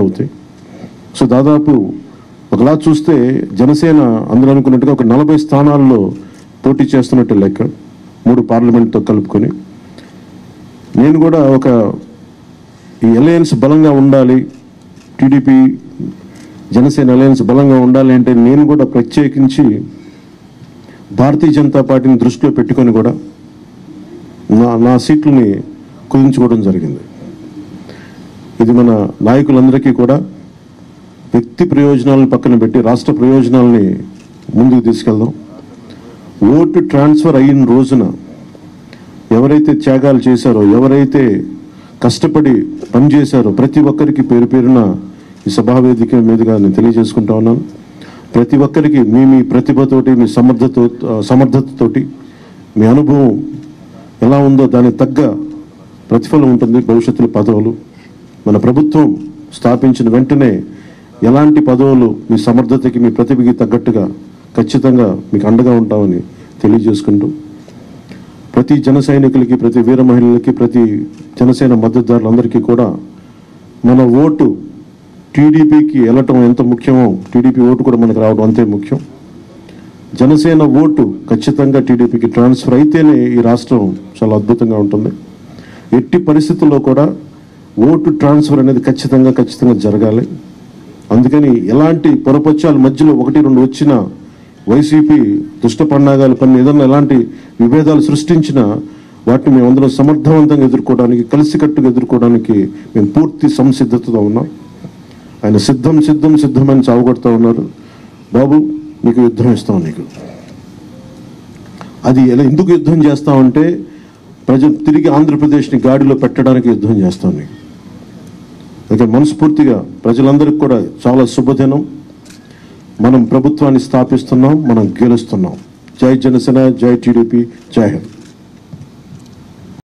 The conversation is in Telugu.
అవుతాయి. సో దాదాపు ఒకలా చూస్తే జనసేన అందరూ అనుకున్నట్టుగా ఒక 40 స్థానాల్లో పోటీ చేస్తున్నట్టు లెక్క, 3 పార్లమెంట్తో కలుపుకొని. నేను కూడా ఈ అలయన్స్ బలంగా ఉండాలి, టీడీపీ జనసేన అలయన్స్ బలంగా ఉండాలి అంటే నేను కూడా ప్రత్యేకించి భారతీయ జనతా పార్టీని దృష్టిలో పెట్టుకొని కూడా నా సీట్లని కుదించుకోవడం జరిగింది. ఇది మన నాయకులందరికీ కూడా వ్యక్తి ప్రయోజనాలను పక్కన పెట్టి రాష్ట్ర ప్రయోజనాలని ముందుకు తీసుకెళ్దాం. ఓటు ట్రాన్స్ఫర్ అయిన రోజున ఎవరైతే త్యాగాలు చేశారో, ఎవరైతే కష్టపడి పనిచేశారో ప్రతి ఒక్కరికి పేరు పేరున ఈ సభావేదిక మీదుగా నేను తెలియజేసుకుంటా ఉన్నాను. ప్రతి ఒక్కరికి మీ ప్రతిభతోటి, మీ సమర్థతతోటి, మీ అనుభవం ఎలా ఉందో దానికి తగ్గ ప్రతిఫలం ఉంటుంది. భవిష్యత్తులో పదవులు మన ప్రభుత్వం స్థాపించిన వెంటనే ఎలాంటి పదవులు మీ సమర్థతకి, మీ ప్రతిభకి తగ్గట్టుగా ఖచ్చితంగా మీకు అండగా ఉంటామని తెలియజేసుకుంటూ, ప్రతి జన సైనికులకి, ప్రతి వీర మహిళలకి, ప్రతి జనసేన మద్దతుదారులందరికీ కూడా మన ఓటు టీడీపీకి వెళ్ళటం ఎంత ముఖ్యమో టీడీపీ ఓటు కూడా మనకు రావడం అంతే ముఖ్యం. జనసేన ఓటు ఖచ్చితంగా టీడీపీకి ట్రాన్స్ఫర్ అయితేనే ఈ రాష్ట్రం చాలా అద్భుతంగా ఉంటుంది. ఎట్టి పరిస్థితుల్లో కూడా ఓటు ట్రాన్స్ఫర్ అనేది ఖచ్చితంగా జరగాలి. అందుకని ఎలాంటి పొరపచ్చాల మధ్యలో 1-2 వచ్చినా, వైసీపీ దుష్ట పన్నాగాలు పని ఏదన్నా ఎలాంటి విభేదాలు సృష్టించినా వాటిని మేమందరం సమర్థవంతంగా ఎదుర్కోవడానికి, కలిసికట్టుగా ఎదుర్కోవడానికి మేము పూర్తి సంసిద్ధతతో ఉన్నాం. ఆయన సిద్ధమని చావగొడతా ఉన్నారు. బాబు నీకు యుద్ధం ఇస్తాం, నీకు అది ఎందుకు యుద్ధం చేస్తామంటే ప్రజలు తిరిగి ఆంధ్రప్రదేశ్ని గాడిలో పెట్టడానికి యుద్ధం చేస్తాం నీకు. అయితే మనస్ఫూర్తిగా ప్రజలందరికీ కూడా చాలా శుభదినం. మనం ప్రభుత్వాన్ని స్థాపిస్తున్నాం, మనం గెలుస్తున్నాం. జై జనసేన, జై టీడీపీ, జై హింద్.